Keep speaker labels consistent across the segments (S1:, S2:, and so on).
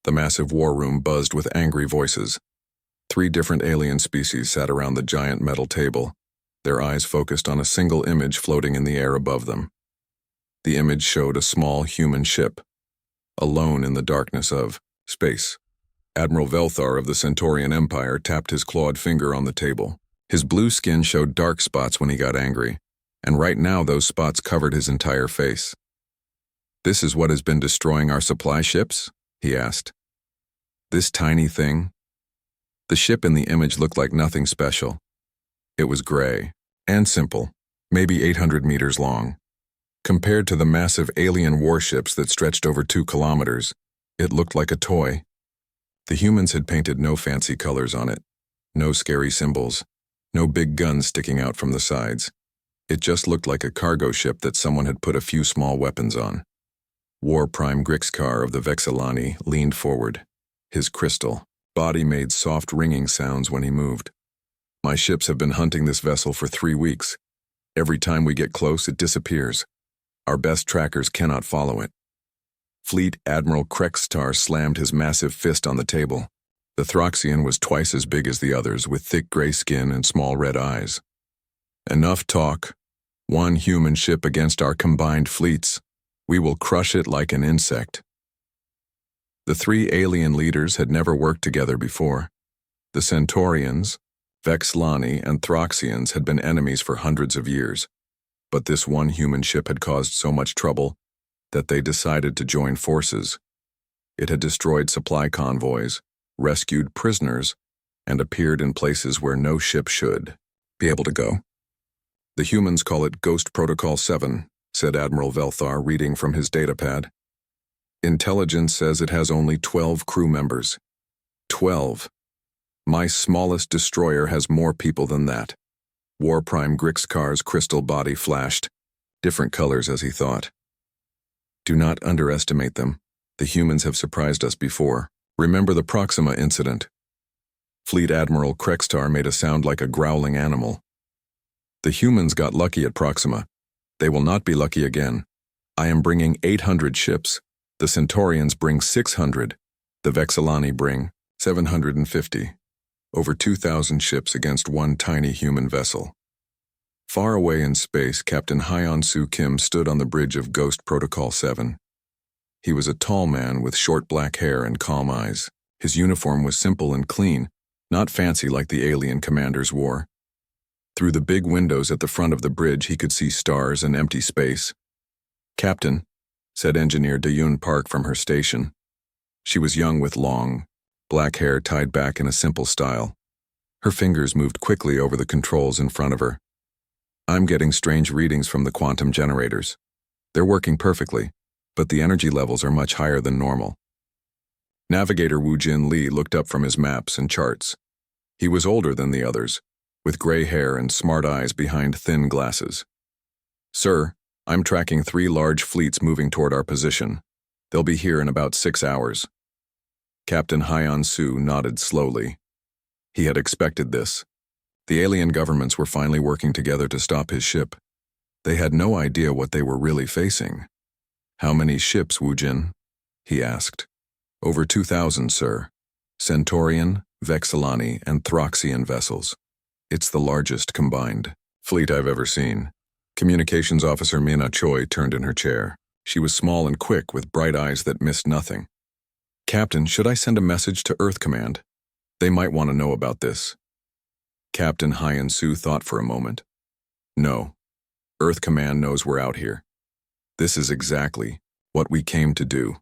S1: The massive war room buzzed with angry voices. 3 different alien species sat around the giant metal table, their eyes focused on a single image floating in the air above them. The image showed a small human ship, alone in the darkness of space. Admiral Velthar of the Centaurian Empire tapped his clawed finger on the table. His blue skin showed dark spots when he got angry, and right now those spots covered his entire face. "This is what has been destroying our supply ships?" he asked. "This tiny thing?" The ship in the image looked like nothing special. It was gray and simple, maybe 800 meters long. Compared to the massive alien warships that stretched over 2 kilometers, it looked like a toy. The humans had painted no fancy colors on it, no scary symbols, no big guns sticking out from the sides. It just looked like a cargo ship that someone had put a few small weapons on. War Prime Grixkar of the Vexilani leaned forward. His crystal body made soft ringing sounds when he moved. "My ships have been hunting this vessel for 3 weeks. Every time we get close, it disappears. Our best trackers cannot follow it." Fleet Admiral Krextar slammed his massive fist on the table. The Throxian was twice as big as the others, with thick gray skin and small red eyes. "Enough talk. 1 human ship against our combined fleets. We will crush it like an insect." The 3 alien leaders had never worked together before. The Centaurians, Vexilani, and Throxians had been enemies for hundreds of years, but this 1 human ship had caused so much trouble that they decided to join forces. It had destroyed supply convoys, rescued prisoners, and appeared in places where no ship should be able to go. "The humans call it Ghost Protocol 7, said Admiral Velthar, reading from his datapad. "Intelligence says it has only 12 crew members. 12. My smallest destroyer has more people than that." War Prime Grixkar's crystal body flashed, different colors as he thought. "Do not underestimate them. The humans have surprised us before. Remember the Proxima incident." Fleet Admiral Krextar made a sound like a growling animal. "The humans got lucky at Proxima. They will not be lucky again. I am bringing 800 ships. The Centaurians bring 600. The Vexilani bring 750. Over 2,000 ships against 1 tiny human vessel." Far away in space, Captain Hyeon-Soo Kim stood on the bridge of Ghost Protocol 7. He was a tall man with short black hair and calm eyes. His uniform was simple and clean, not fancy like the alien commanders wore. Through the big windows at the front of the bridge, he could see stars and empty space. "Captain," said Engineer Dayun Park from her station. She was young with long, black hair tied back in a simple style. Her fingers moved quickly over the controls in front of her. "I'm getting strange readings from the quantum generators. They're working perfectly, but the energy levels are much higher than normal." Navigator Woo-Jin Lee looked up from his maps and charts. He was older than the others, with gray hair and smart eyes behind thin glasses. "Sir, I'm tracking 3 large fleets moving toward our position. They'll be here in about 6 hours. Captain Hyeon-Soo nodded slowly. He had expected this. The alien governments were finally working together to stop his ship. They had no idea what they were really facing. "How many ships, Woo-Jin?" he asked. "Over 2,000, sir. Centaurian, Vexilani, and Throxian vessels. It's the largest combined fleet I've ever seen." Communications Officer Mina Choi turned in her chair. She was small and quick, with bright eyes that missed nothing. "Captain, should I send a message to Earth Command? They might want to know about this." Captain Hyeon-Soo thought for a moment. "No. Earth Command knows we're out here. This is exactly what we came to do."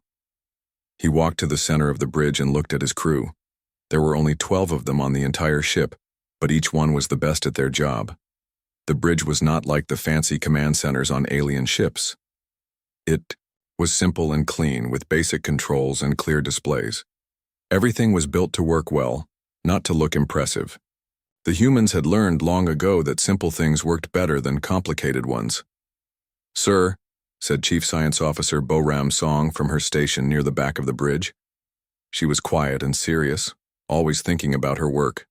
S1: He walked to the center of the bridge and looked at his crew. There were only 12 of them on the entire ship, but each one was the best at their job. The bridge was not like the fancy command centers on alien ships. It was simple and clean, with basic controls and clear displays. Everything was built to work well, not to look impressive. The humans had learned long ago that simple things worked better than complicated ones. "Sir," said Chief Science Officer Bo-Ram Song from her station near the back of the bridge. She was quiet and serious, always thinking about her work.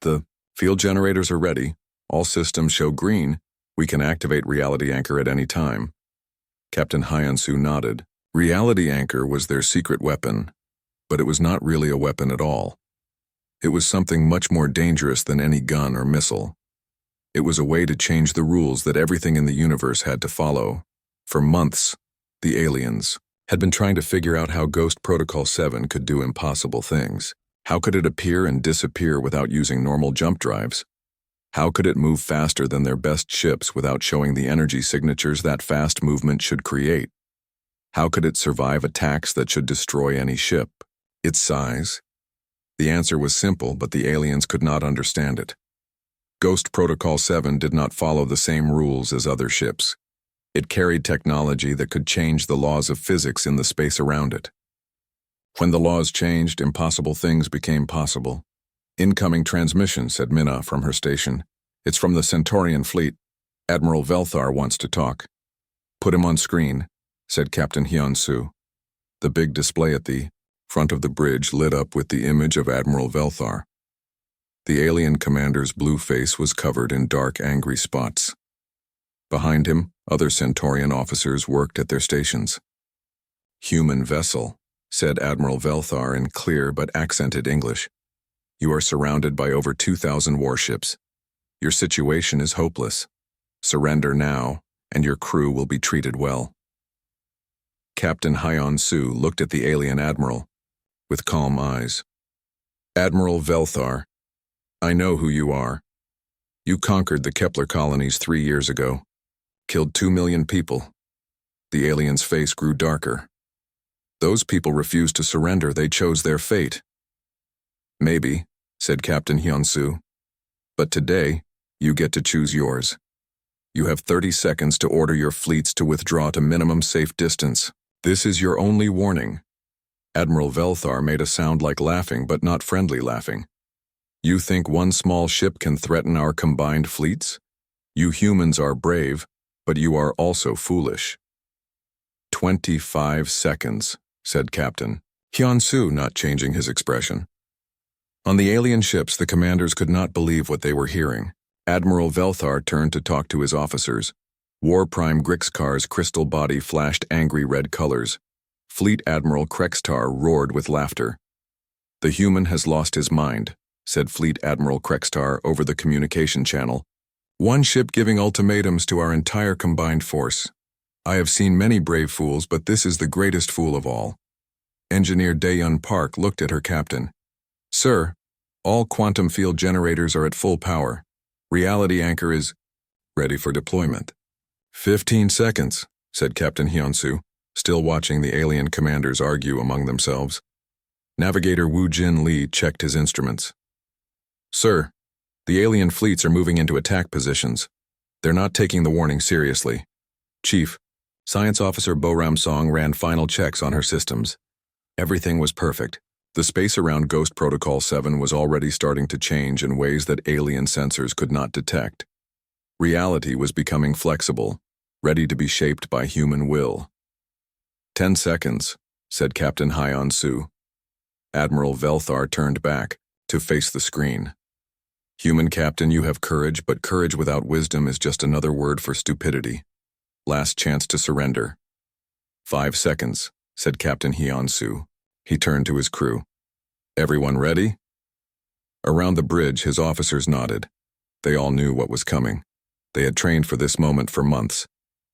S1: "The field generators are ready. All systems show green. We can activate Reality Anchor at any time." Captain Hyeon-Soo nodded. Reality Anchor was their secret weapon, But it was not really a weapon at all. It was something much more dangerous than any gun or missile. It was a way to change the rules that everything in the universe had to follow. For months, the aliens had been trying to figure out how Ghost Protocol 7 could do impossible things. How could it appear and disappear without using normal jump drives? How could it move faster than their best ships without showing the energy signatures that fast movement should create? How could it survive attacks that should destroy any ship? Its size? The answer was simple, but the aliens could not understand it. Ghost Protocol 7 did not follow the same rules as other ships. It carried technology that could change the laws of physics in the space around it. When the laws changed, impossible things became possible. "Incoming transmission," said Minna from her station. "It's from the Centaurian fleet. Admiral Velthar wants to talk." "Put him on screen," said Captain Hyun-soo. The big display at the front of the bridge lit up with the image of Admiral Velthar. The alien commander's blue face was covered in dark, angry spots. Behind him, other Centaurian officers worked at their stations. "Human vessel," said Admiral Velthar in clear but accented English. "You are surrounded by over 2,000 warships. Your situation is hopeless. Surrender now, and your crew will be treated well." Captain Hyun-soo looked at the alien admiral with calm eyes. "Admiral Velthar, I know who you are. You conquered the Kepler colonies 3 years ago, killed 2 million people." The alien's face grew darker. "Those people refused to surrender. They chose their fate." "Maybe," said Captain Hyun-soo. "But today, you get to choose yours. You have 30 seconds to order your fleets to withdraw to minimum safe distance. This is your only warning." Admiral Velthar made a sound like laughing, but not friendly laughing. "You think one small ship can threaten our combined fleets? You humans are brave, but you are also foolish." 25 seconds, said Captain Hyun-soo, not changing his expression. On the alien ships, the commanders could not believe what they were hearing. Admiral Velthar turned to talk to his officers. War Prime Grixkar's crystal body flashed angry red colors. Fleet Admiral Krextar roared with laughter. "The human has lost his mind," said Fleet Admiral Krextar over the communication channel. "One ship giving ultimatums to our entire combined force. I have seen many brave fools, but this is the greatest fool of all." Engineer Daeyeon Park looked at her captain. "Sir, all quantum field generators are at full power. Reality anchor is ready for deployment." 15 seconds, said Captain Hyun-soo, still watching the alien commanders argue among themselves. Navigator Woo Jin Lee checked his instruments. "Sir, the alien fleets are moving into attack positions. They're not taking the warning seriously. Chief, Science Officer Bo Ram-song ran final checks on her systems. Everything was perfect. The space around Ghost Protocol 7 was already starting to change in ways that alien sensors could not detect. Reality was becoming flexible, ready to be shaped by human will. 10 seconds, said Captain Hyun-soo. Admiral Velthar turned back to face the screen. "Human captain, you have courage, but courage without wisdom is just another word for stupidity. Last chance to surrender." 5 seconds, said Captain Hyun-soo. He turned to his crew. "Everyone ready?" Around the bridge, his officers nodded. They all knew what was coming. They had trained for this moment for months.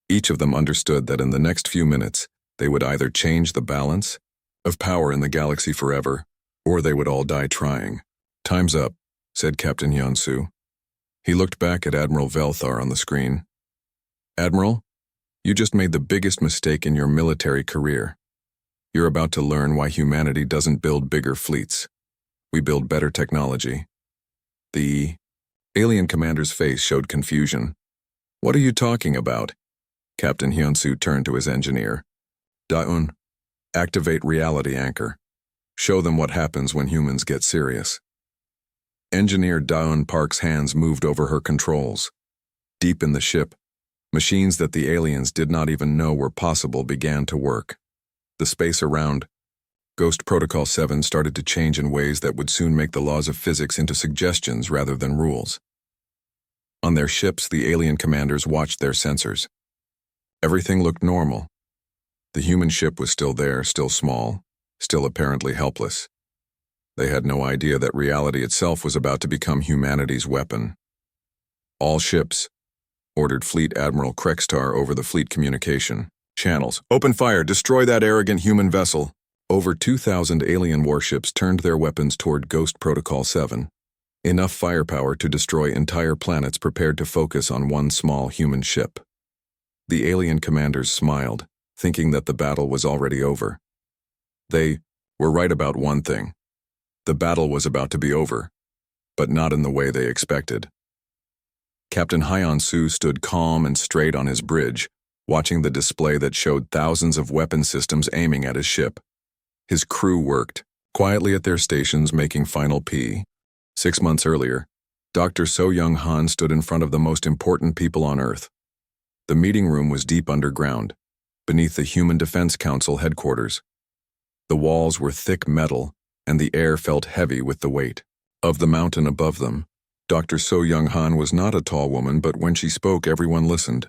S1: Each of them understood that in the next few minutes, they would either change the balance of power in the galaxy forever, or they would all die trying. "Time's up," said Captain Hyun-soo. He looked back at Admiral Velthar on the screen. "Admiral, you just made the biggest mistake in your military career. You're about to learn why humanity doesn't build bigger fleets. We build better technology." The alien commander's face showed confusion. "What are you talking about?" Captain Hyun-soo turned to his engineer. "Daeun, activate reality anchor. Show them what happens when humans get serious." Engineer Daeun Park's hands moved over her controls. Deep in the ship, machines that the aliens did not even know were possible began to work. The space around Ghost Protocol 7 started to change in ways that would soon make the laws of physics into suggestions rather than rules. On their ships, the alien commanders watched their sensors. Everything looked normal. The human ship was still there, still small, still apparently helpless. They had no idea that reality itself was about to become humanity's weapon. All ships, ordered Fleet Admiral Krextar over the fleet communication channels. Open fire, destroy that arrogant human vessel. Over 2,000 alien warships turned their weapons toward Ghost Protocol 7. Enough firepower to destroy entire planets prepared to focus on one small human ship. The alien commanders smiled, thinking that the battle was already over. They were right about one thing. The battle was about to be over, but not in the way they expected. Captain Hyon-Su stood calm and straight on his bridge, watching the display that showed thousands of weapon systems aiming at his ship. His crew worked, quietly at their stations making final P. 6 months earlier, Dr. So-Young-Han stood in front of the most important people on Earth. The meeting room was deep underground, beneath the Human Defense Council headquarters. The walls were thick metal, and the air felt heavy with the weight of the mountain above them. Dr. So-Young-Han was not a tall woman, but when she spoke, everyone listened.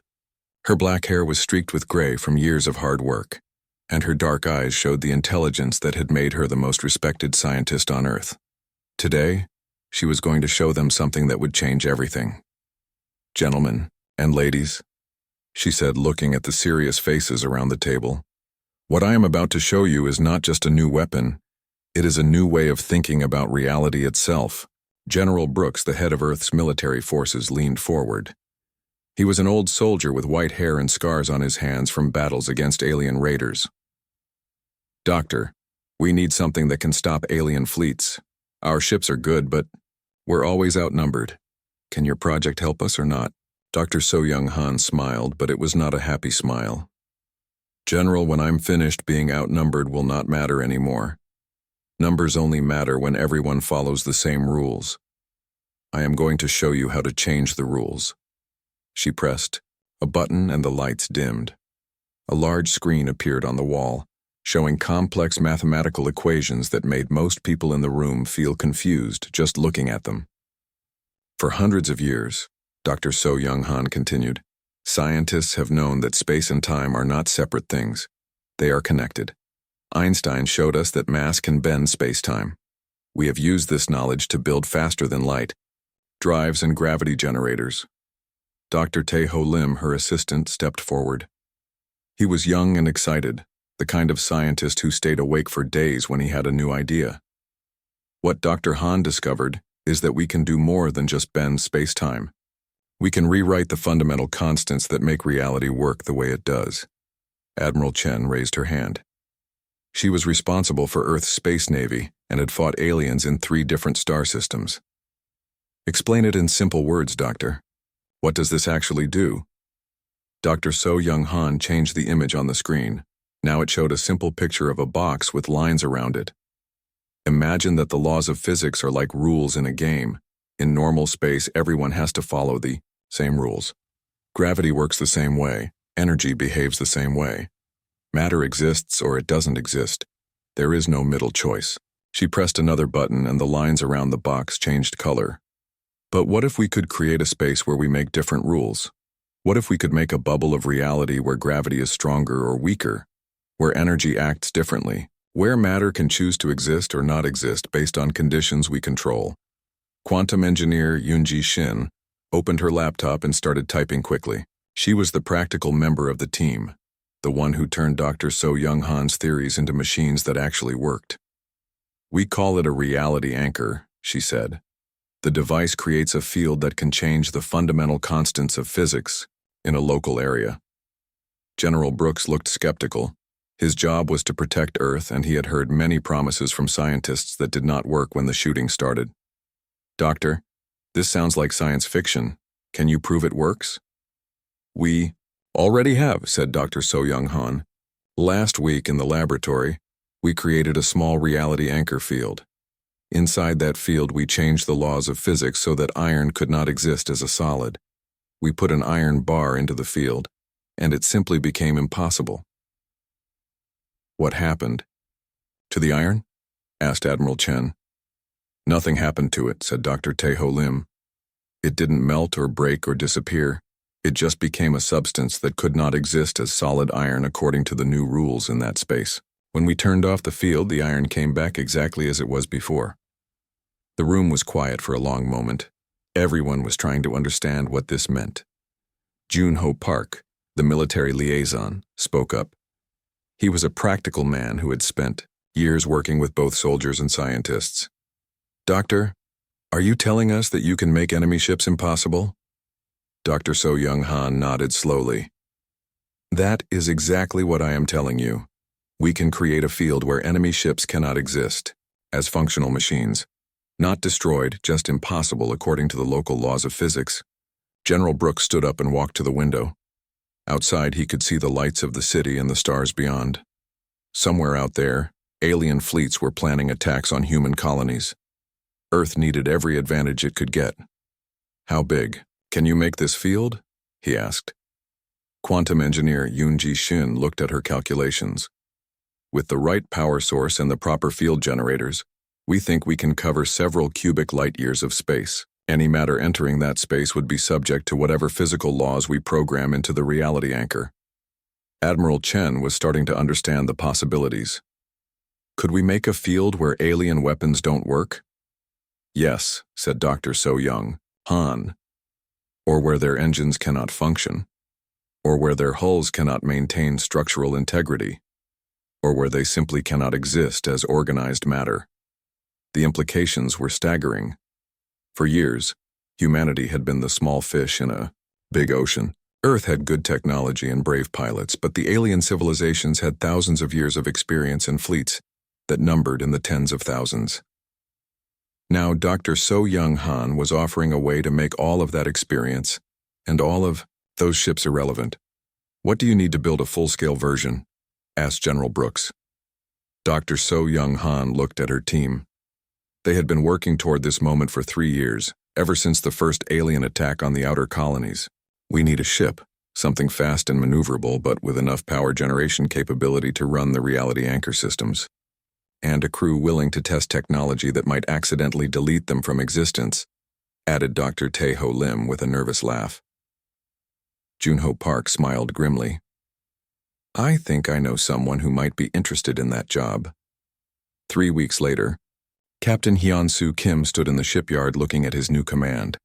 S1: Her black hair was streaked with gray from years of hard work, and her dark eyes showed the intelligence that had made her the most respected scientist on Earth. Today, she was going to show them something that would change everything. "Gentlemen and ladies," she said, looking at the serious faces around the table, "what I am about to show you is not just a new weapon. It is a new way of thinking about reality itself." General Brooks, the head of Earth's military forces, leaned forward. He was an old soldier with white hair and scars on his hands from battles against alien raiders. "Doctor, we need something that can stop alien fleets. Our ships are good, but we're always outnumbered. Can your project help us or not?" Dr. So-Young-Han smiled, but it was not a happy smile. "General, when I'm finished, being outnumbered will not matter anymore. Numbers only matter when everyone follows the same rules. I am going to show you how to change the rules." She pressed a button and the lights dimmed. A large screen appeared on the wall, showing complex mathematical equations that made most people in the room feel confused just looking at them. "For hundreds of years," Dr. So-Young-Han continued, "scientists have known that space and time are not separate things. They are connected. Einstein showed us that mass can bend space-time. We have used this knowledge to build faster than light, drives and gravity generators." Dr. Tae-Ho Lim, her assistant, stepped forward. He was young and excited, the kind of scientist who stayed awake for days when he had a new idea. "What Dr. Han discovered is that we can do more than just bend space-time. We can rewrite the fundamental constants that make reality work the way it does." Admiral Chen raised her hand. She was responsible for Earth's space navy and had fought aliens in 3 different star systems. "Explain it in simple words, Doctor. What does this actually do?" Dr. So-Young-Han changed the image on the screen. Now it showed a simple picture of a box with lines around it. "Imagine that the laws of physics are like rules in a game. In normal space, everyone has to follow the same rules. Gravity works the same way. Energy behaves the same way. Matter exists or it doesn't exist. There is no middle choice." She pressed another button and the lines around the box changed color. "But what if we could create a space where we make different rules? What if we could make a bubble of reality where gravity is stronger or weaker, where energy acts differently, where matter can choose to exist or not exist based on conditions we control?" Quantum engineer Yoonji Shin opened her laptop and started typing quickly. She was the practical member of the team, the one who turned Dr. So-Young-Han's theories into machines that actually worked. "We call it a reality anchor," she said. "The device creates a field that can change the fundamental constants of physics in a local area." General Brooks looked skeptical. His job was to protect Earth, and he had heard many promises from scientists that did not work when the shooting started. "Doctor, this sounds like science fiction. Can you prove it works?" "We already have," said Dr. So-Young-Han. "Last week in the laboratory, we created a small reality anchor field. Inside that field, we changed the laws of physics so that iron could not exist as a solid. We put an iron bar into the field, and it simply became impossible." "What happened to the iron?" asked Admiral Chen. "Nothing happened to it," said Dr. Tae-Ho Lim. "It didn't melt or break or disappear. It just became a substance that could not exist as solid iron according to the new rules in that space." When we turned off the field, the iron came back exactly as it was before. The room was quiet for a long moment. Everyone was trying to understand what this meant. Jun-Ho Park, the military liaison, spoke up. He was a practical man who had spent years working with both soldiers and scientists. "Doctor, are you telling us that you can make enemy ships impossible?" Dr. So-Young-Han nodded slowly. "That is exactly what I am telling you. We can create a field where enemy ships cannot exist, as functional machines. Not destroyed, just impossible according to the local laws of physics." General Brooks stood up and walked to the window. Outside, he could see the lights of the city and the stars beyond. Somewhere out there, alien fleets were planning attacks on human colonies. Earth needed every advantage it could get. "How big? Can you make this field?" he asked. Quantum engineer Yoon-Ji Shin looked at her calculations. "With the right power source and the proper field generators, we think we can cover several cubic light-years of space. Any matter entering that space would be subject to whatever physical laws we program into the reality anchor." Admiral Chen was starting to understand the possibilities. "Could we make a field where alien weapons don't work?" "Yes," said Dr. So-Young-Han. "Or where their engines cannot function. Or where their hulls cannot maintain structural integrity. Or where they simply cannot exist as organized matter." The implications were staggering. For years, humanity had been the small fish in a big ocean. Earth had good technology and brave pilots, but the alien civilizations had thousands of years of experience and fleets that numbered in the tens of thousands. Now Dr. So-Young-Han was offering a way to make all of that experience and all of those ships irrelevant. "What do you need to build a full-scale version?" asked General Brooks. Dr. So-Young-Han looked at her team. They had been working toward this moment for 3 years, ever since the first alien attack on the outer colonies. "We need a ship, something fast and maneuverable but with enough power generation capability to run the reality anchor systems. And a crew willing to test technology that might accidentally delete them from existence," added Dr. Tae-Ho Lim with a nervous laugh. Jun-Ho Park smiled grimly. "I think I know someone who might be interested in that job." 3 weeks later, Captain Hyun-Soo Kim stood in the shipyard looking at his new command.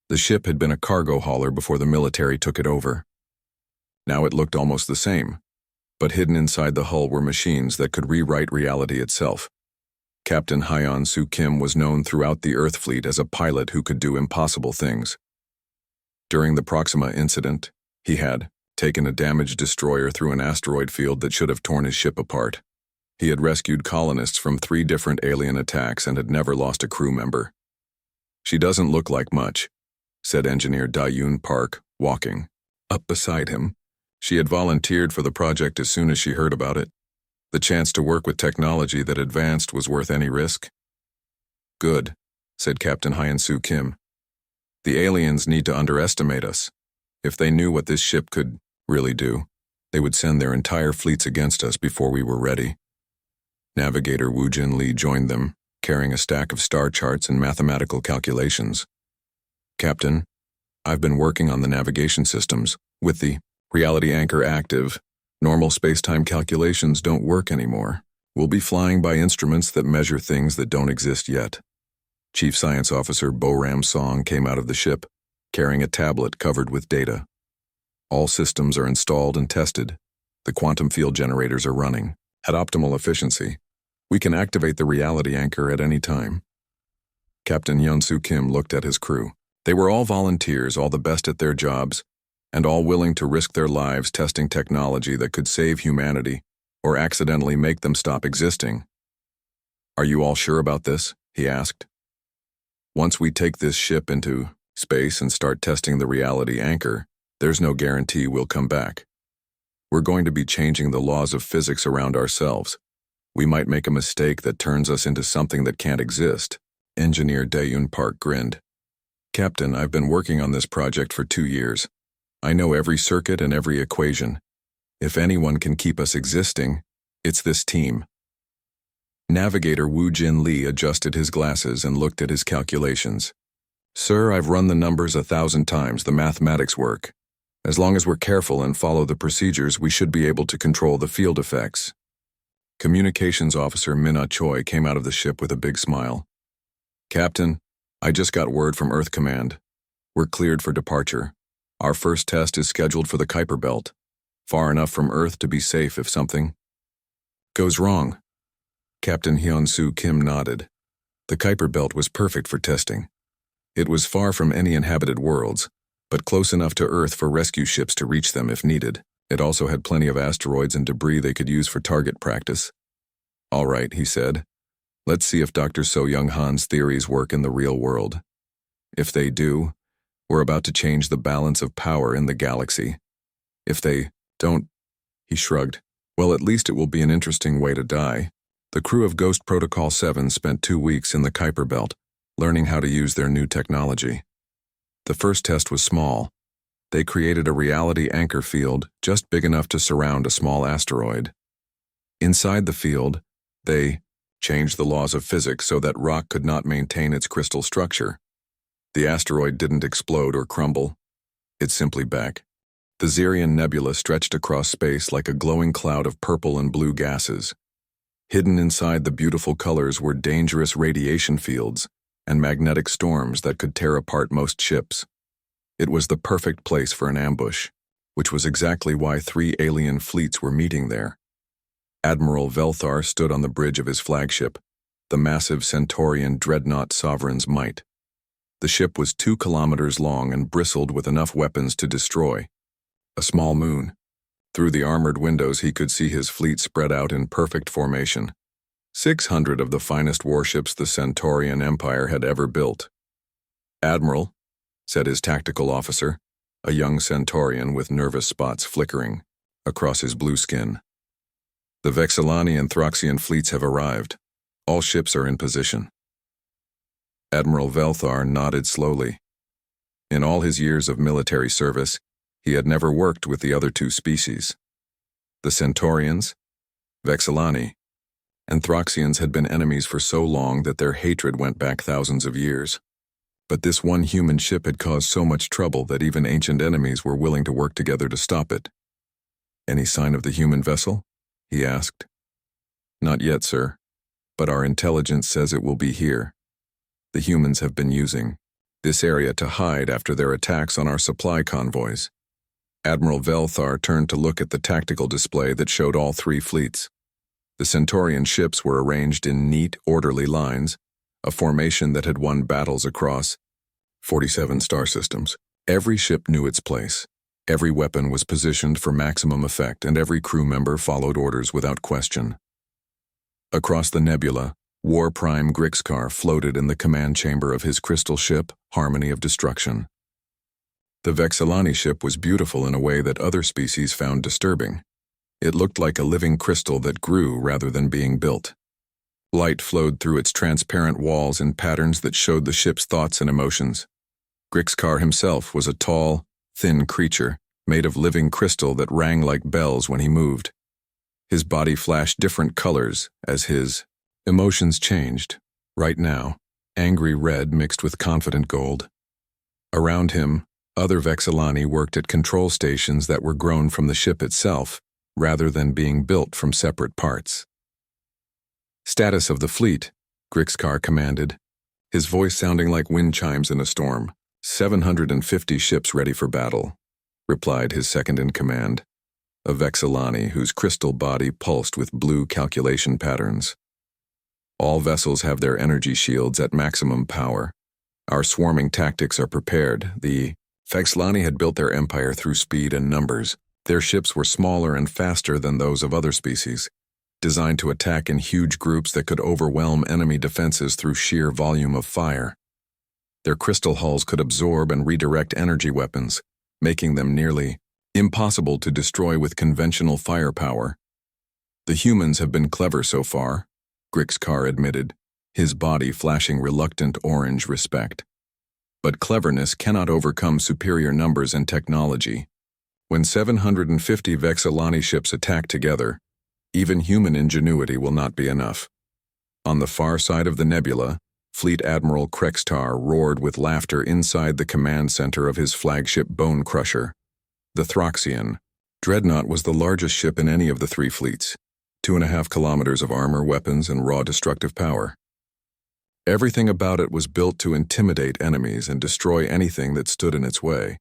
S1: The ship had been a cargo hauler before the military took it over. Now it looked almost the same, but hidden inside the hull were machines that could rewrite reality itself. Captain Hyun-Soo Kim was known throughout the Earth fleet as a pilot who could do impossible things. During the Proxima incident, he had taken a damaged destroyer through an asteroid field that should have torn his ship apart. He had rescued colonists from 3 different alien attacks and had never lost a crew member. "She doesn't look like much," said engineer Da-Yoon Park, walking up beside him. "She had volunteered for the project as soon as she heard about it. The chance to work with technology that advanced was worth any risk." "Good," said Captain Hyun-Soo Kim. "The aliens need to underestimate us. If they knew what this ship could really do, they would send their entire fleets against us before we were ready." Navigator Woo-Jin Lee joined them, carrying a stack of star charts and mathematical calculations. "Captain, I've been working on the navigation systems. With the reality anchor active, normal space-time calculations don't work anymore. We'll be flying by instruments that measure things that don't exist yet." Chief Science Officer Bo-Ram Song came out of the ship, carrying a tablet covered with data. "All systems are installed and tested. The quantum field generators are running at optimal efficiency. We can activate the reality anchor at any time." Captain Hyun-Soo Kim looked at his crew. They were all volunteers, all the best at their jobs, and all willing to risk their lives testing technology that could save humanity or accidentally make them stop existing. "Are you all sure about this?" he asked. "Once we take this ship into space and start testing the reality anchor, there's no guarantee we'll come back. We're going to be changing the laws of physics around ourselves. We might make a mistake that turns us into something that can't exist." Engineer Da-Yoon Park grinned. "Captain, I've been working on this project for 2 years. I know every circuit and every equation. If anyone can keep us existing, it's this team." Navigator Woo-Jin Lee adjusted his glasses and looked at his calculations. "Sir, I've run the numbers 1,000 times. The mathematics work. As long as we're careful and follow the procedures, we should be able to control the field effects." Communications Officer Minna Choi came out of the ship with a big smile. "Captain, I just got word from Earth Command. We're cleared for departure. Our first test is scheduled for the Kuiper Belt, far enough from Earth to be safe if something goes wrong." Captain Hyun-Soo Kim nodded. The Kuiper Belt was perfect for testing. It was far from any inhabited worlds, but close enough to Earth for rescue ships to reach them if needed. It also had plenty of asteroids and debris they could use for target practice. "All right," he said. "Let's see if Dr. So Young Han's theories work in the real world. If they do, we're about to change the balance of power in the galaxy. If they don't," he shrugged, "well, at least it will be an interesting way to die." The crew of Ghost Protocol 7 spent 2 weeks in the Kuiper Belt, learning how to use their new technology. The first test was small. They created a reality anchor field just big enough to surround a small asteroid. Inside the field, they changed the laws of physics so that rock could not maintain its crystal structure. The asteroid didn't explode or crumble. It simply back. The Xerian Nebula stretched across space like a glowing cloud of purple and blue gases. Hidden inside the beautiful colors were dangerous radiation fields and magnetic storms that could tear apart most ships. It was the perfect place for an ambush, which was exactly why 3 alien fleets were meeting there. Admiral Velthar stood on the bridge of his flagship, the massive Centaurian dreadnought Sovereign's Might. The ship was 2 kilometers long and bristled with enough weapons to destroy a small moon. Through the armored windows he could see his fleet spread out in perfect formation. 600 of the finest warships the Centaurian Empire had ever built. "Admiral," said his tactical officer, a young Centaurian with nervous spots flickering across his blue skin. "The Vexillani and Throxian fleets have arrived. All ships are in position." Admiral Velthar nodded slowly. In all his years of military service, he had never worked with the other 2 species. The Centaurians, Vexillani, and Throxians had been enemies for so long that their hatred went back thousands of years. But this one human ship had caused so much trouble that even ancient enemies were willing to work together to stop it. "Any sign of the human vessel?" he asked. "Not yet, sir, but our intelligence says it will be here. The humans have been using this area to hide after their attacks on our supply convoys." Admiral Velthar turned to look at the tactical display that showed all 3 fleets. The Centaurian ships were arranged in neat, orderly lines, a formation that had won battles across 47 star systems. Every ship knew its place. Every weapon was positioned for maximum effect, and every crew member followed orders without question. Across the nebula, War Prime Grixkar floated in the command chamber of his crystal ship, Harmony of Destruction. The Vexillani ship was beautiful in a way that other species found disturbing. It looked like a living crystal that grew rather than being built. Light flowed through its transparent walls in patterns that showed the ship's thoughts and emotions. Grixkar himself was a tall, thin creature, made of living crystal that rang like bells when he moved. His body flashed different colors as his emotions changed. Right now, angry red mixed with confident gold. Around him, other Vexillani worked at control stations that were grown from the ship itself, rather than being built from separate parts. "Status of the fleet," Grixkar commanded, his voice sounding like wind chimes in a storm. 750 ships ready for battle," replied his second-in-command, a Vexillani whose crystal body pulsed with blue calculation patterns. "All vessels have their energy shields at maximum power. Our swarming tactics are prepared." The Vexillani had built their empire through speed and numbers. Their ships were smaller and faster than those of other species, designed to attack in huge groups that could overwhelm enemy defenses through sheer volume of fire. Their crystal hulls could absorb and redirect energy weapons, making them nearly impossible to destroy with conventional firepower. "The humans have been clever so far," Grixkar admitted, his body flashing reluctant orange respect. "But cleverness cannot overcome superior numbers and technology. When 750 Vexillani ships attack together, even human ingenuity will not be enough." On the far side of the nebula, Fleet Admiral Krextar roared with laughter inside the command center of his flagship Bone Crusher. The Throxian Dreadnought was the largest ship in any of the 3 fleets, 2.5 kilometers of armor, weapons, and raw destructive power. Everything about it was built to intimidate enemies and destroy anything that stood in its way.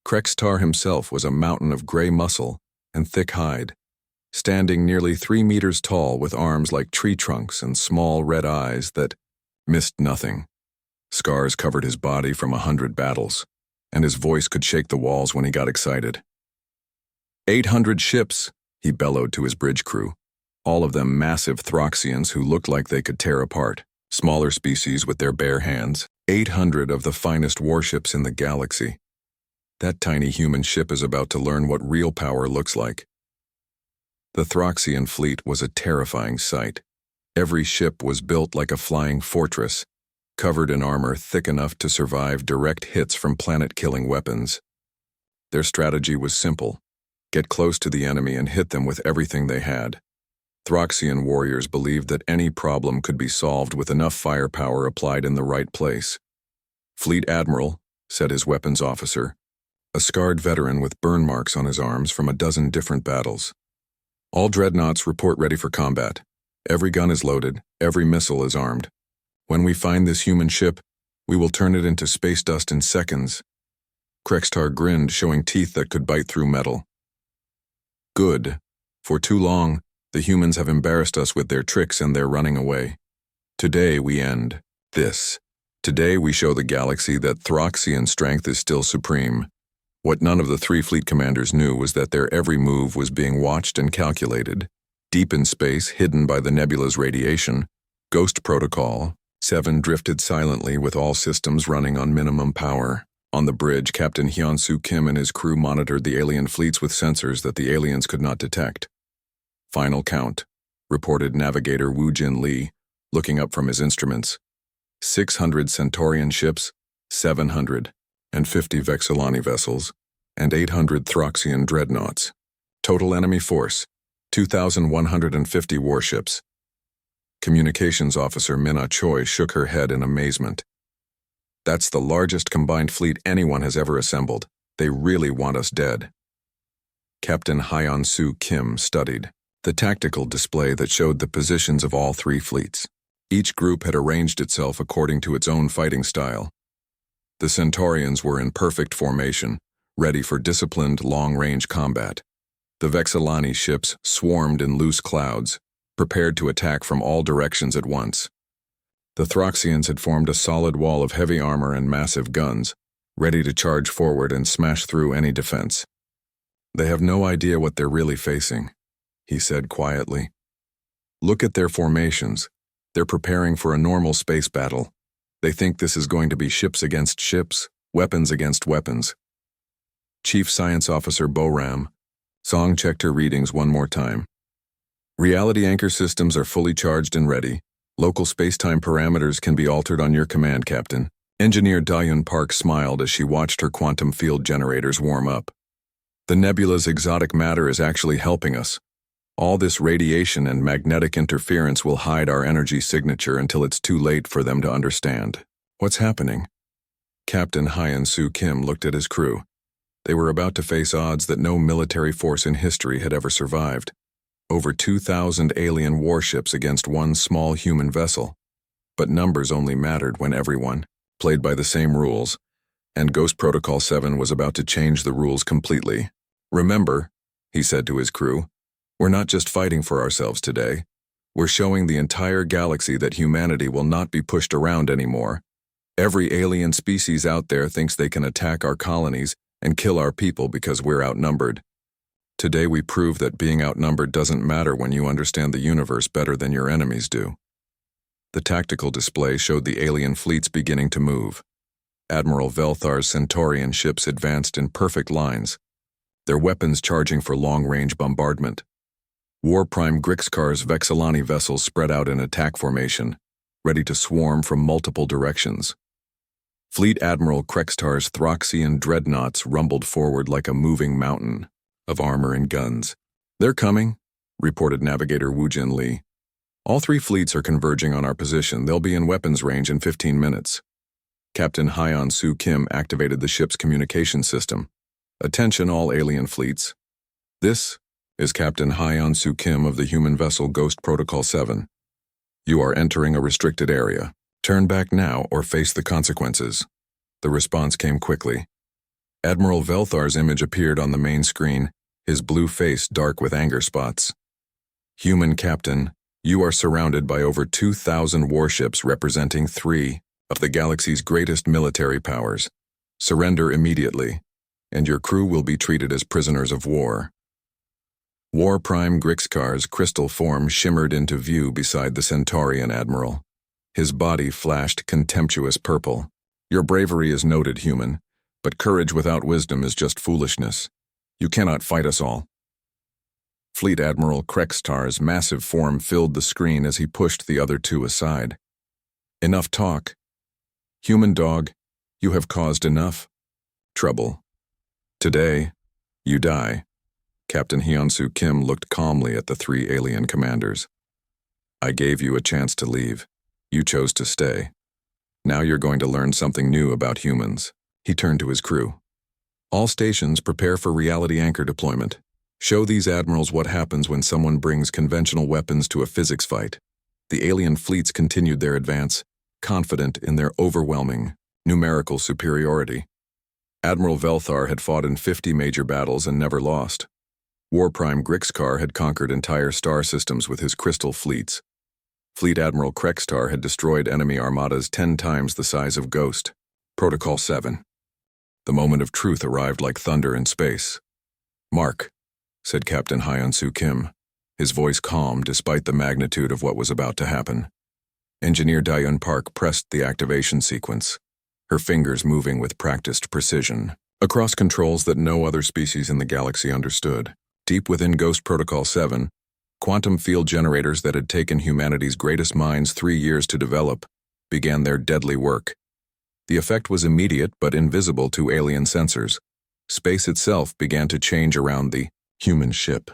S1: Krextar himself was a mountain of gray muscle and thick hide, standing nearly 3 meters tall with arms like tree trunks and small red eyes that missed nothing. Scars covered his body from 100 battles, and his voice could shake the walls when he got excited. 800 ships, he bellowed to his bridge crew, all of them massive Throxians who looked like they could tear apart, smaller species with their bare hands, 800 of the finest warships in the galaxy. That tiny human ship is about to learn what real power looks like. The Throxian fleet was a terrifying sight. Every ship was built like a flying fortress, covered in armor thick enough to survive direct hits from planet-killing weapons. Their strategy was simple: get close to the enemy and hit them with everything they had. Throxian warriors believed that any problem could be solved with enough firepower applied in the right place. "Fleet Admiral," said his weapons officer, a scarred veteran with burn marks on his arms from a dozen different battles. "All dreadnoughts report ready for combat. Every gun is loaded, every missile is armed. When we find this human ship, we will turn it into space dust in seconds." Krextar grinned, showing teeth that could bite through metal. "Good. For too long, the humans have embarrassed us with their tricks and they're running away. Today we end this. Today we show the galaxy that Throxian strength is still supreme." What none of the 3 fleet commanders knew was that their every move was being watched and calculated. Deep in space, hidden by the nebula's radiation, Ghost Protocol 7 drifted silently with all systems running on minimum power. On the bridge, Captain Hyun-Soo Kim and his crew monitored the alien fleets with sensors that the aliens could not detect. "Final count," reported Navigator Woo-Jin Lee, looking up from his instruments. 600 Centaurian ships, 750 Vexillani vessels, and 800 Throxian dreadnoughts. Total enemy force, 2,150 warships. Communications Officer Mina Choi shook her head in amazement. "That's the largest combined fleet anyone has ever assembled. They really want us dead." Captain Hyun-Soo Kim studied the tactical display that showed the positions of all 3 fleets. Each group had arranged itself according to its own fighting style. The Centaurians were in perfect formation, ready for disciplined, long-range combat. The Vexillani ships swarmed in loose clouds, prepared to attack from all directions at once. The Throxians had formed a solid wall of heavy armor and massive guns, ready to charge forward and smash through any defense. "They have no idea what they're really facing," he said quietly. "Look at their formations. They're preparing for a normal space battle. They think this is going to be ships against ships, weapons against weapons." Chief Science Officer Boram Song checked her readings one more time. "Reality anchor systems are fully charged and ready. Local space-time parameters can be altered on your command, Captain." Engineer Dayun Park smiled as she watched her quantum field generators warm up. "The nebula's exotic matter is actually helping us. All this radiation and magnetic interference will hide our energy signature until it's too late for them to understand." "What's happening?" Captain Hyun-Soo Kim looked at his crew. They were about to face odds that no military force in history had ever survived. Over 2,000 alien warships against one small human vessel. But numbers only mattered when everyone played by the same rules, and Ghost Protocol 7 was about to change the rules completely. "Remember," he said to his crew, "we're not just fighting for ourselves today. We're showing the entire galaxy that humanity will not be pushed around anymore. Every alien species out there thinks they can attack our colonies and kill our people because we're outnumbered. Today we prove that being outnumbered doesn't matter when you understand the universe better than your enemies do." The tactical display showed the alien fleets beginning to move. Admiral Velthar's Centaurian ships advanced in perfect lines, their weapons charging for long-range bombardment. War Prime Grixkar's Vexillani vessels spread out in attack formation, ready to swarm from multiple directions. Fleet Admiral Krextar's Throxian dreadnoughts rumbled forward like a moving mountain of armor and guns. "They're coming," reported Navigator Woo-Jin Lee. "All 3 fleets are converging on our position. They'll be in weapons range in 15 minutes. Captain Hyun-Soo Kim activated the ship's communication system. "Attention all alien fleets. This is Captain Hyun-Soo Kim of the human vessel Ghost Protocol 7. You are entering a restricted area. Turn back now or face the consequences. The response came quickly. Admiral Velthar's image appeared on the main screen, his blue face dark with anger spots. Human Captain, you are surrounded by over 2,000 warships representing 3 of the galaxy's greatest military powers. Surrender immediately, and your crew will be treated as prisoners of war. War Prime Grixkar's crystal form shimmered into view beside the Centaurian admiral. His body flashed contemptuous purple. Your bravery is noted, human, but courage without wisdom is just foolishness. You cannot fight us all. Fleet Admiral Krextar's massive form filled the screen as he pushed the other two aside. Enough talk. Human dog, you have caused enough trouble. Today, you die. Captain Hyun-Soo Kim looked calmly at the 3 alien commanders. I gave you a chance to leave. You chose to stay. Now you're going to learn something new about humans. He turned to his crew. All stations prepare for reality anchor deployment. Show these admirals what happens when someone brings conventional weapons to a physics fight. The alien fleets continued their advance, confident in their overwhelming numerical superiority. Admiral Velthar had fought in 50 major battles and never lost. War Prime Grixkar had conquered entire star systems with his crystal fleets. Fleet Admiral Krextar had destroyed enemy armadas 10 times the size of Ghost. Protocol 7. The moment of truth arrived like thunder in space. Mark, said Captain Hyun-Soo Kim, his voice calm despite the magnitude of what was about to happen. Engineer Dayun Park pressed the activation sequence, her fingers moving with practiced precision, across controls that no other species in the galaxy understood. Deep within Ghost Protocol 7, quantum field generators that had taken humanity's greatest minds 3 years to develop began their deadly work. The effect was immediate but invisible to alien sensors. Space itself began to change around the human ship,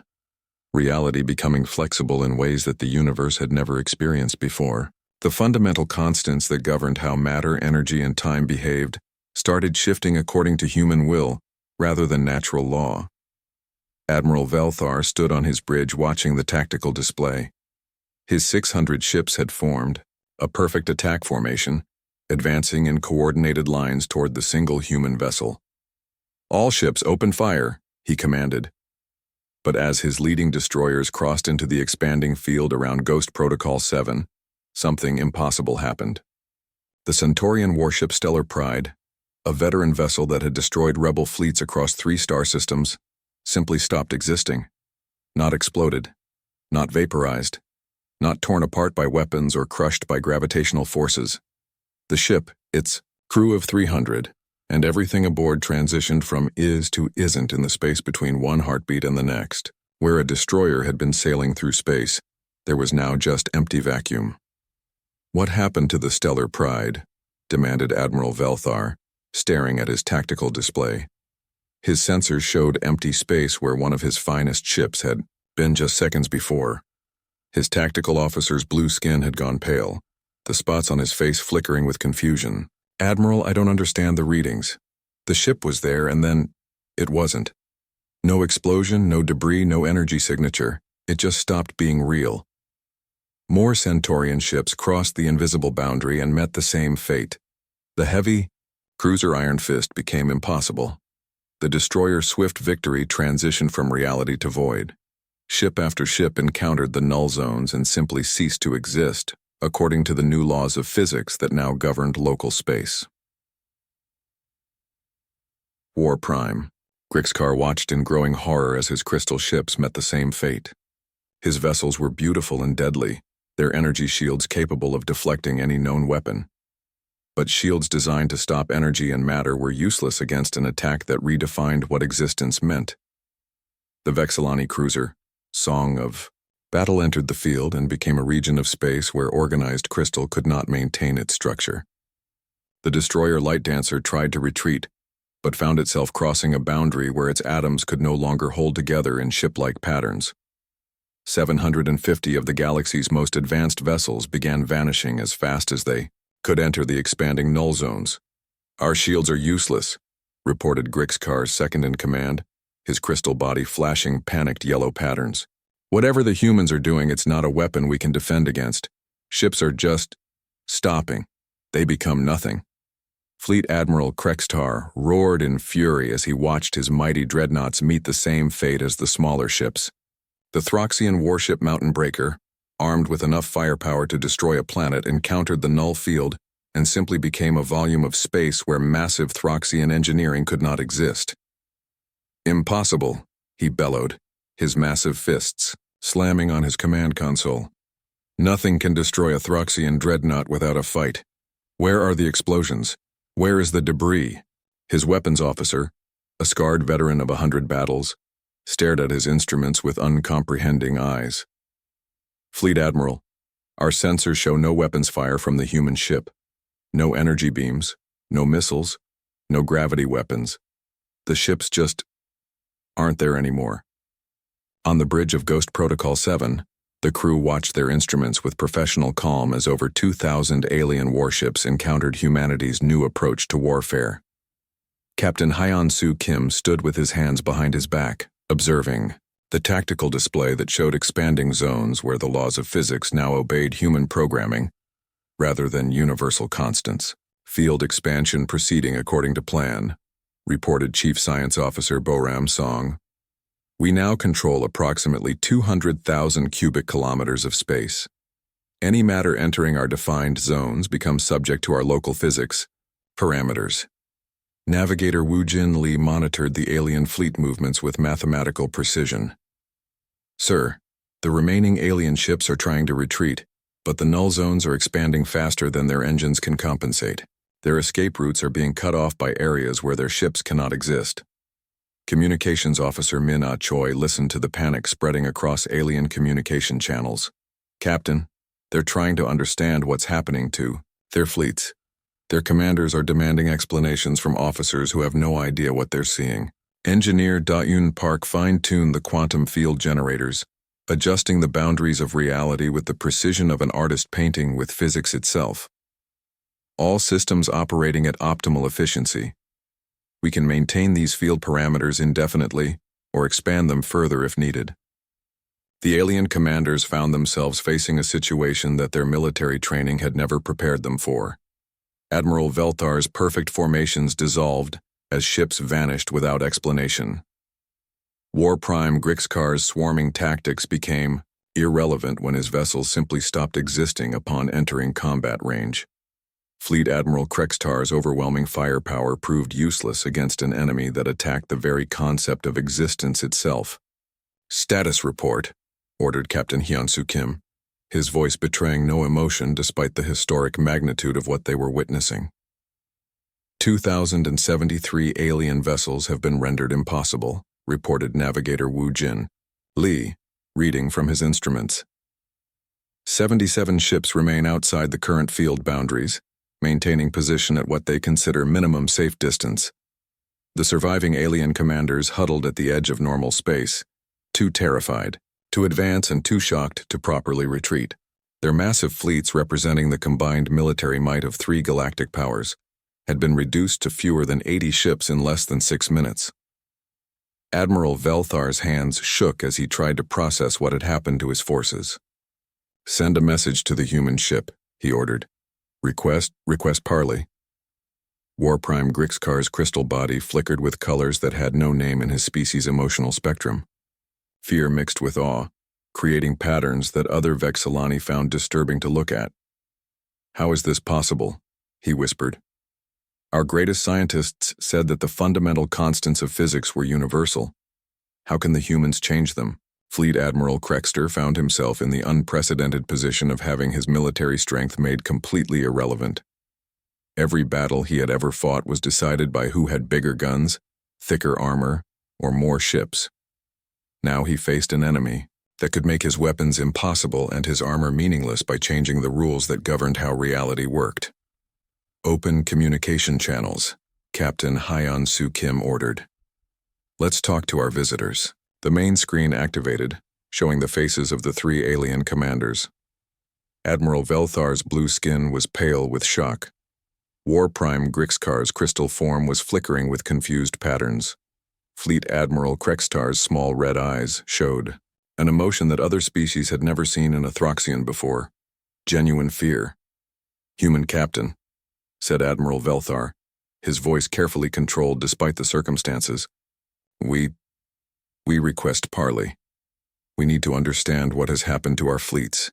S1: reality becoming flexible in ways that the universe had never experienced before. The fundamental constants that governed how matter, energy, and time behaved started shifting according to human will rather than natural law. Admiral Velthar stood on his bridge watching the tactical display. His 600 ships had formed, a perfect attack formation, advancing in coordinated lines toward the single human vessel. All ships open fire, he commanded. But as his leading destroyers crossed into the expanding field around Ghost Protocol 7, something impossible happened. The Centaurian warship Stellar Pride, a veteran vessel that had destroyed rebel fleets across 3 star systems, simply stopped existing. Not exploded, not vaporized, not torn apart by weapons or crushed by gravitational forces. The ship, its crew of 300, and everything aboard transitioned from is to isn't in the space between one heartbeat and the next. Where a destroyer had been sailing through space, there was now just empty vacuum. What happened to the Stellar Pride? Demanded Admiral Velthar, staring at his tactical display. His sensors showed empty space where one of his finest ships had been just seconds before. His tactical officer's blue skin had gone pale, the spots on his face flickering with confusion. Admiral, I don't understand the readings. The ship was there and then it wasn't. No explosion, no debris, no energy signature. It just stopped being real. More Centaurian ships crossed the invisible boundary and met the same fate. The heavy cruiser Iron Fist became impossible. The destroyer Swift Victory transitioned from reality to void. Ship after ship encountered the null zones and simply ceased to exist, according to the new laws of physics that now governed local space. War Prime. Grixkar watched in growing horror as his crystal ships met the same fate. His vessels were beautiful and deadly, their energy shields capable of deflecting any known weapon. But shields designed to stop energy and matter were useless against an attack that redefined what existence meant. The Vexillani cruiser, Song of Battle, entered the field and became a region of space where organized crystal could not maintain its structure. The destroyer Light Dancer tried to retreat, but found itself crossing a boundary where its atoms could no longer hold together in ship-like patterns. 750 of the galaxy's most advanced vessels began vanishing as fast as they could enter the expanding null zones. Our shields are useless, reported Grixkar's second-in-command, his crystal body flashing panicked yellow patterns. Whatever the humans are doing, it's not a weapon we can defend against. Ships are just stopping. They become nothing. Fleet Admiral Krextar roared in fury as he watched his mighty dreadnoughts meet the same fate as the smaller ships. The Throxian warship Mountain Breaker, armed with enough firepower to destroy a planet, encountered the null field and simply became a volume of space where massive Throxian engineering could not exist. "Impossible," he bellowed, his massive fists slamming on his command console. "Nothing can destroy a Throxian dreadnought without a fight. Where are the explosions? Where is the debris?" His weapons officer, a scarred veteran of 100 battles, stared at his instruments with uncomprehending eyes. "Fleet Admiral, our sensors show no weapons fire from the human ship. No energy beams, no missiles, no gravity weapons. The ships just aren't there anymore." On the bridge of Ghost Protocol 7, the crew watched their instruments with professional calm as over 2,000 alien warships encountered humanity's new approach to warfare. Captain Hyun-Soo Kim stood with his hands behind his back, observing the tactical display that showed expanding zones where the laws of physics now obeyed human programming rather than universal constants. "Field expansion proceeding according to plan," reported Chief Science Officer Boram Song. "We now control approximately 200,000 cubic kilometers of space. Any matter entering our defined zones becomes subject to our local physics parameters." Navigator Woo-Jin Lee monitored the alien fleet movements with mathematical precision. "Sir, the remaining alien ships are trying to retreat, but the null zones are expanding faster than their engines can compensate. Their escape routes are being cut off by areas where their ships cannot exist." Communications Officer Min Ah Choi listened to the panic spreading across alien communication channels. "Captain, they're trying to understand what's happening to their fleets. Their commanders are demanding explanations from officers who have no idea what they're seeing." Engineer Da-Yoon Park fine-tuned the quantum field generators, adjusting the boundaries of reality with the precision of an artist painting with physics itself. "All systems operating at optimal efficiency. We can maintain these field parameters indefinitely or expand them further if needed." The alien commanders found themselves facing a situation that their military training had never prepared them for. Admiral Velthar's perfect formations dissolved as ships vanished without explanation. War Prime Grixkar's swarming tactics became irrelevant when his vessels simply stopped existing upon entering combat range. Fleet Admiral Krextar's overwhelming firepower proved useless against an enemy that attacked the very concept of existence itself. "Status report," ordered Captain Hyun-Soo Kim, his voice betraying no emotion despite the historic magnitude of what they were witnessing. 2,073 alien vessels have been rendered impossible, reported Navigator Woo-Jin Lee, reading from his instruments. 77 ships remain outside the current field boundaries, maintaining position at what they consider minimum safe distance. The surviving alien commanders huddled at the edge of normal space, too terrified to advance and too shocked to properly retreat. Their massive fleets, representing the combined military might of 3 galactic powers, had been reduced to fewer than 80 ships in less than 6 minutes. Admiral Velthar's hands shook as he tried to process what had happened to his forces. "Send a message to the human ship," he ordered. Request parley." War Prime Grixkar's crystal body flickered with colors that had no name in his species' emotional spectrum. Fear mixed with awe, creating patterns that other Vexilani found disturbing to look at. "How is this possible?" he whispered. "Our greatest scientists said that the fundamental constants of physics were universal. How can the humans change them?" Fleet Admiral Krextar found himself in the unprecedented position of having his military strength made completely irrelevant. Every battle he had ever fought was decided by who had bigger guns, thicker armor, or more ships. Now he faced an enemy that could make his weapons impossible and his armor meaningless by changing the rules that governed how reality worked. "Open communication channels," Captain Hyun-Soo Kim ordered. "Let's talk to our visitors." The main screen activated, showing the faces of the 3 alien commanders. Admiral Velthar's blue skin was pale with shock. War Prime Grixkar's crystal form was flickering with confused patterns. Fleet Admiral Krextar's small red eyes showed an emotion that other species had never seen in a Throxian before. Genuine fear. "Human captain," said Admiral Velthar, his voice carefully controlled despite the circumstances. We request parley. We need to understand what has happened to our fleets."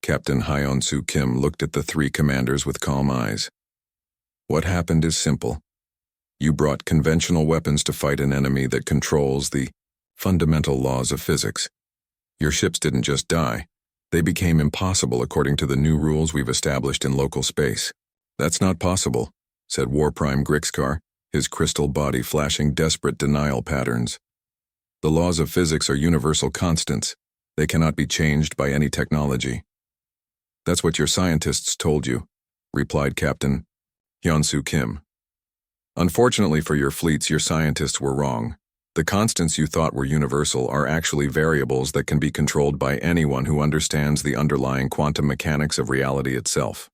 S1: Captain Hyun-Soo Kim looked at the three commanders with calm eyes. "What happened is simple. You brought conventional weapons to fight an enemy that controls the fundamental laws of physics. Your ships didn't just die. They became impossible according to the new rules we've established in local space." "That's not possible," said War Prime Grixkar, his crystal body flashing desperate denial patterns. "The laws of physics are universal constants. They cannot be changed by any technology." "That's what your scientists told you," replied Captain Hyun-Soo Kim. "Unfortunately for your fleets, your scientists were wrong. The constants you thought were universal are actually variables that can be controlled by anyone who understands the underlying quantum mechanics of reality itself."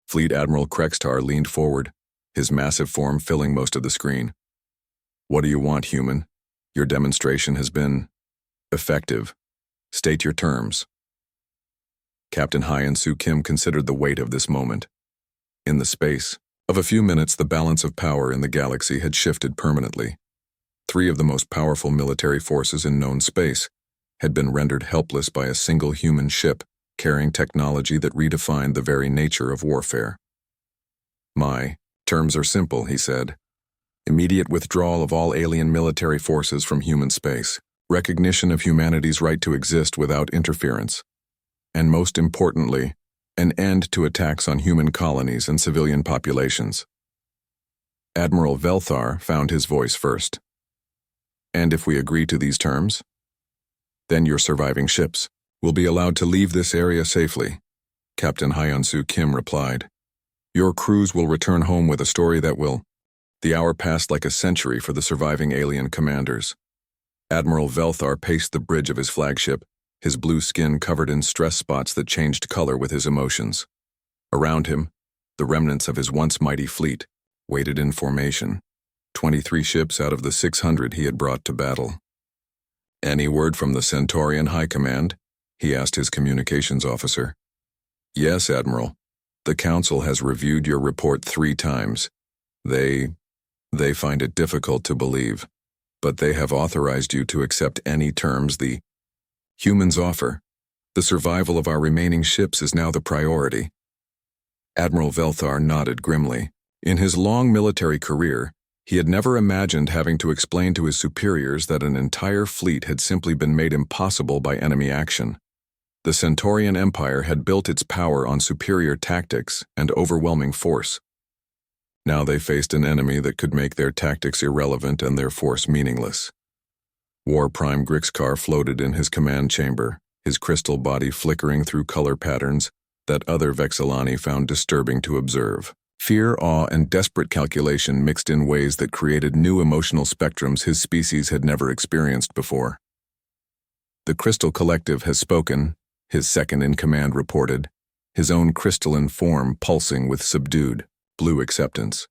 S1: Fleet Admiral Krextar leaned forward, his massive form filling most of the screen. "What do you want, human? Your demonstration has been effective. State your terms." Captain Hyun-Soo Kim considered the weight of this moment. In the space of a few minutes, the balance of power in the galaxy had shifted permanently. Three of the most powerful military forces in known space had been rendered helpless by a single human ship carrying technology that redefined the very nature of warfare. "My terms are simple," he said. "Immediate withdrawal of all alien military forces from human space, recognition of humanity's right to exist without interference, and most importantly, an end to attacks on human colonies and civilian populations." Admiral Velthar found his voice first. "And if we agree to these terms, then your surviving ships will be allowed to leave this area safely," Captain Hyun-Soo Kim replied. "Your crews will return home with a story that will—" The hour passed like a century for the surviving alien commanders. Admiral Velthar paced the bridge of his flagship, his blue skin covered in stress spots that changed color with his emotions. Around him, the remnants of his once mighty fleet waited in formation, 23 ships out of the 600 he had brought to battle. "Any word from the Centaurian High Command?" he asked his communications officer. "Yes, Admiral. The Council has reviewed your report 3 times. They find it difficult to believe, but they have authorized you to accept any terms the humans offer. The survival of our remaining ships is now the priority." Admiral Velthar nodded grimly. In his long military career, he had never imagined having to explain to his superiors that an entire fleet had simply been made impossible by enemy action. The Centaurian Empire had built its power on superior tactics and overwhelming force. Now they faced an enemy that could make their tactics irrelevant and their force meaningless. War Prime Grixkar floated in his command chamber, his crystal body flickering through color patterns that other Vexillani found disturbing to observe. Fear, awe, and desperate calculation mixed in ways that created new emotional spectrums his species had never experienced before. "The Crystal Collective has spoken," his second-in-command reported, his own crystalline form pulsing with subdued, blue acceptance.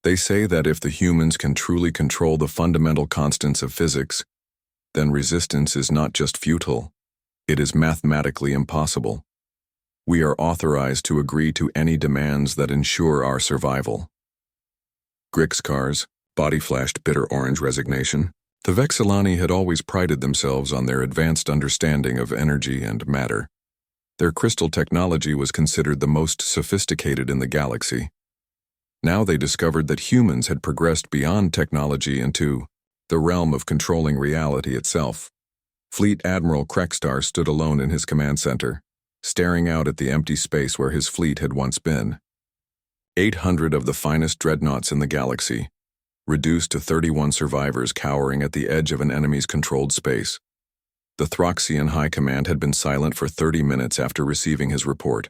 S1: "They say that if the humans can truly control the fundamental constants of physics, then resistance is not just futile, it is mathematically impossible. We are authorized to agree to any demands that ensure our survival." Grixkar's body flashed bitter orange resignation. The Vexillani had always prided themselves on their advanced understanding of energy and matter. Their crystal technology was considered the most sophisticated in the galaxy. Now they discovered that humans had progressed beyond technology into the realm of controlling reality itself. Fleet Admiral Krextar stood alone in his command center, staring out at the empty space where his fleet had once been. 800 of the finest dreadnoughts in the galaxy, reduced to 31 survivors cowering at the edge of an enemy's controlled space. The Throxian High Command had been silent for 30 minutes after receiving his report.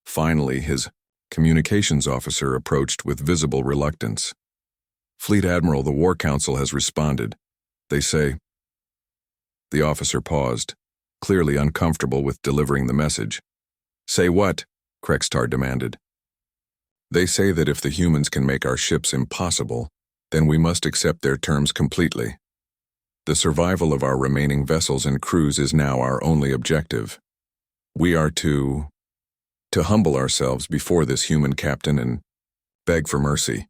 S1: Finally, his communications officer approached with visible reluctance. "Fleet Admiral, the War Council has responded. They say—" The officer paused, clearly uncomfortable with delivering the message. "Say what?" Krextar demanded. "They say that if the humans can make our ships impossible, then we must accept their terms completely. The survival of our remaining vessels and crews is now our only objective. We are to humble ourselves before this human captain and beg for mercy.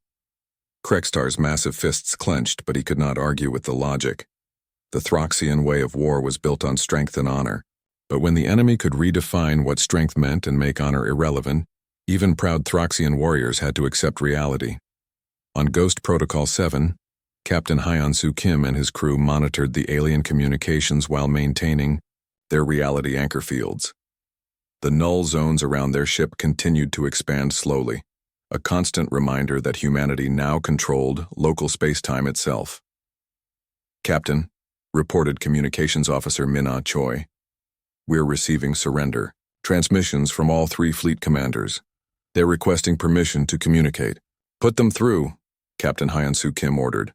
S1: Krextar's massive fists clenched, but he could not argue with the logic. The Throxian way of war was built on strength and honor, but when the enemy could redefine what strength meant and make honor irrelevant, even proud Throxian warriors had to accept reality. On Ghost Protocol 7, Captain Hyun-Soo Kim and his crew monitored the alien communications while maintaining their reality anchor fields. The null zones around their ship continued to expand slowly, a constant reminder that humanity now controlled local space-time itself. "Captain," reported Communications Officer Min-Ah Choi, "we're receiving surrender transmissions from all 3 fleet commanders. They're requesting permission to communicate." "Put them through," Captain Hyun-Soo Kim ordered.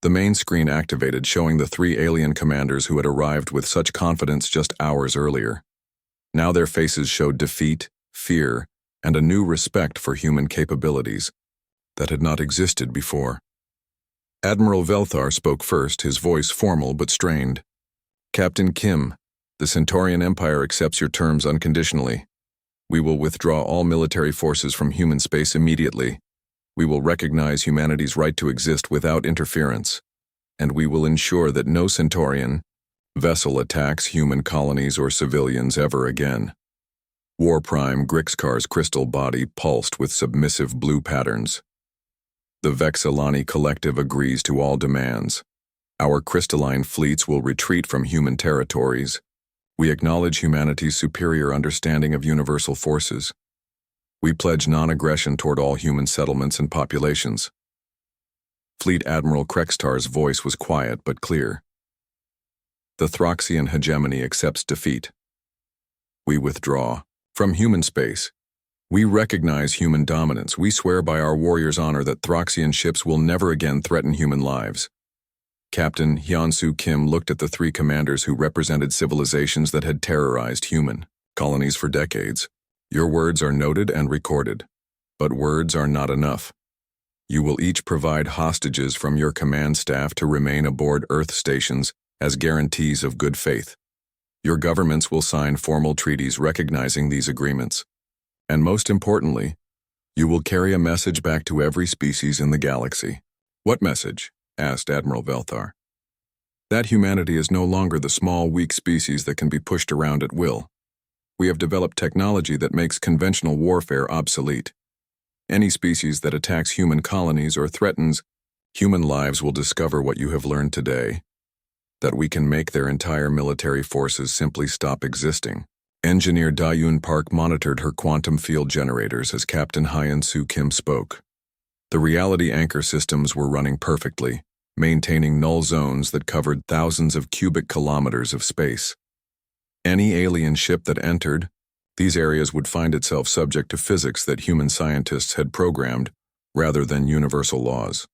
S1: The main screen activated, showing the 3 alien commanders who had arrived with such confidence just hours earlier. Now their faces showed defeat, fear, and a new respect for human capabilities that had not existed before. Admiral Velthar spoke first, his voice formal but strained. "Captain Kim, the Centaurian Empire accepts your terms unconditionally. We will withdraw all military forces from human space immediately. We will recognize humanity's right to exist without interference, and we will ensure that no Centaurian vessel attacks human colonies or civilians ever again." War Prime Grixkar's crystal body pulsed with submissive blue patterns. "The Vexilani Collective agrees to all demands. Our crystalline fleets will retreat from human territories. We acknowledge humanity's superior understanding of universal forces. We pledge non-aggression toward all human settlements and populations." Fleet Admiral Krextar's voice was quiet but clear. "The Throxian hegemony accepts defeat. We withdraw from human space. We recognize human dominance. We swear by our warriors' honor that Throxian ships will never again threaten human lives." Captain Hyun-Soo Kim looked at the 3 commanders who represented civilizations that had terrorized human colonies for decades. "Your words are noted and recorded, but words are not enough. You will each provide hostages from your command staff to remain aboard Earth stations as guarantees of good faith. Your governments will sign formal treaties recognizing these agreements. And most importantly, you will carry a message back to every species in the galaxy." "What message?" asked Admiral Velthar. "That humanity is no longer the small, weak species that can be pushed around at will. We have developed technology that makes conventional warfare obsolete. Any species that attacks human colonies or threatens human lives will discover what you have learned today, that we can make their entire military forces simply stop existing." Engineer Da-Yoon Park monitored her quantum field generators as Captain Hyun-Soo Kim spoke. The reality anchor systems were running perfectly, maintaining null zones that covered thousands of cubic kilometers of space. Any alien ship that entered these areas would find itself subject to physics that human scientists had programmed, rather than universal laws.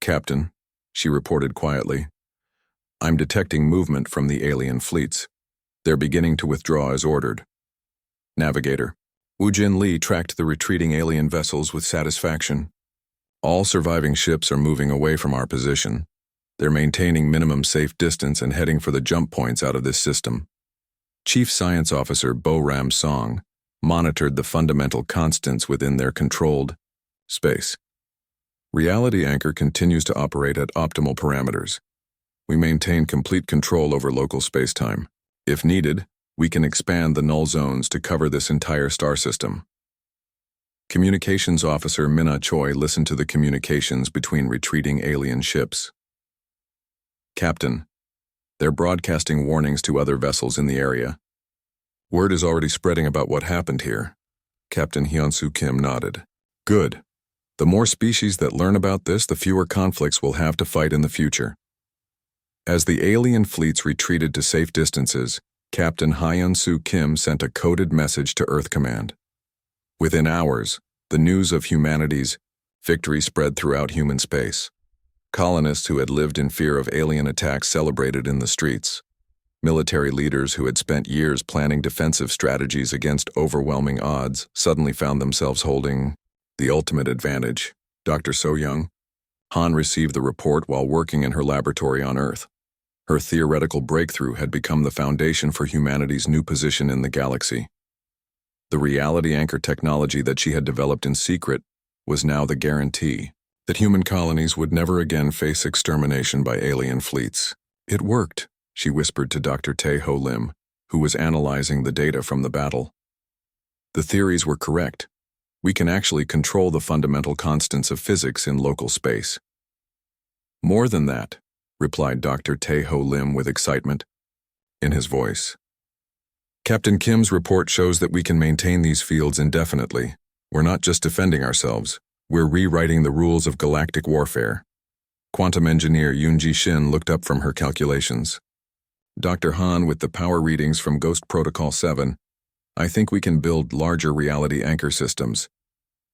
S1: "Captain," she reported quietly, "I'm detecting movement from the alien fleets. They're beginning to withdraw as ordered." "Navigator." Wu Jin Lee tracked the retreating alien vessels with satisfaction. "All surviving ships are moving away from our position. They're maintaining minimum safe distance and heading for the jump points out of this system." Chief Science Officer Bo Ram Song monitored the fundamental constants within their controlled space. "Reality Anchor continues to operate at optimal parameters. We maintain complete control over local spacetime. If needed, we can expand the null zones to cover this entire star system." Communications Officer Min-Ah Choi listened to the communications between retreating alien ships. "Captain, they're broadcasting warnings to other vessels in the area. Word is already spreading about what happened here." Captain Hyun-Soo Kim nodded. "Good. The more species that learn about this, the fewer conflicts we'll have to fight in the future." As the alien fleets retreated to safe distances, Captain Hyun-Soo Kim sent a coded message to Earth Command. Within hours, the news of humanity's victory spread throughout human space. Colonists who had lived in fear of alien attacks celebrated in the streets. Military leaders who had spent years planning defensive strategies against overwhelming odds suddenly found themselves holding the ultimate advantage. Dr. So Young, Han received the report while working in her laboratory on Earth. Her theoretical breakthrough had become the foundation for humanity's new position in the galaxy. The reality anchor technology that she had developed in secret was now the guarantee that human colonies would never again face extermination by alien fleets. "It worked," she whispered to Dr. Tae-Ho Lim, who was analyzing the data from the battle. "The theories were correct. We can actually control the fundamental constants of physics in local space." "More than that," replied Dr. Tae-Ho Lim with excitement in his voice. "Captain Kim's report shows that we can maintain these fields indefinitely. We're not just defending ourselves, we're rewriting the rules of galactic warfare." Quantum engineer Yoonji Shin looked up from her calculations. "Dr. Han, with the power readings from Ghost Protocol 7, I think we can build larger reality anchor systems.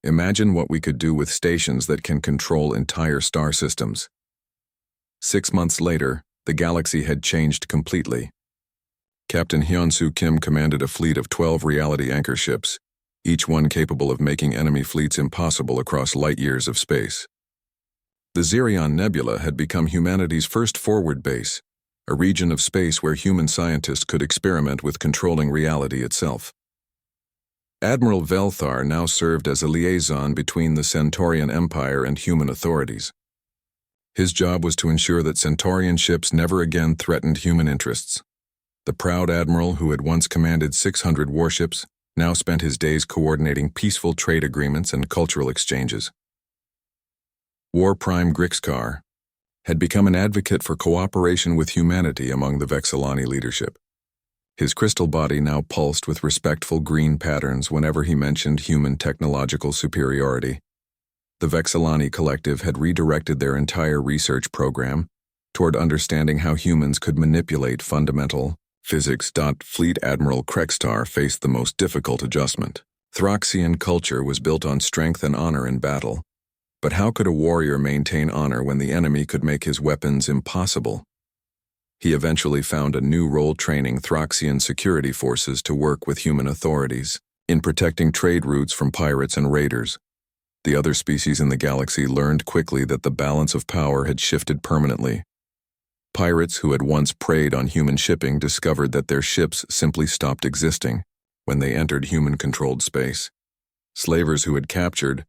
S1: Imagine what we could do with stations that can control entire star systems." 6 months later, the galaxy had changed completely. Captain Hyun-Soo Kim commanded a fleet of 12 reality anchor ships, each one capable of making enemy fleets impossible across light years of space. The Zirion Nebula had become humanity's first forward base, a region of space where human scientists could experiment with controlling reality itself. Admiral Velthar now served as a liaison between the Centaurian Empire and human authorities. His job was to ensure that Centaurian ships never again threatened human interests. The proud admiral who had once commanded 600 warships now spent his days coordinating peaceful trade agreements and cultural exchanges. War Prime Grixkar had become an advocate for cooperation with humanity among the Vexillani leadership. His crystal body now pulsed with respectful green patterns whenever he mentioned human technological superiority. The Vexillani Collective had redirected their entire research program toward understanding how humans could manipulate fundamental physics. Fleet Admiral Krextar faced the most difficult adjustment. Throxian culture was built on strength and honor in battle. But how could a warrior maintain honor when the enemy could make his weapons impossible? He eventually found a new role training Throxian security forces to work with human authorities in protecting trade routes from pirates and raiders. The other species in the galaxy learned quickly that the balance of power had shifted permanently. Pirates who had once preyed on human shipping discovered that their ships simply stopped existing when they entered human-controlled space. Slavers who had captured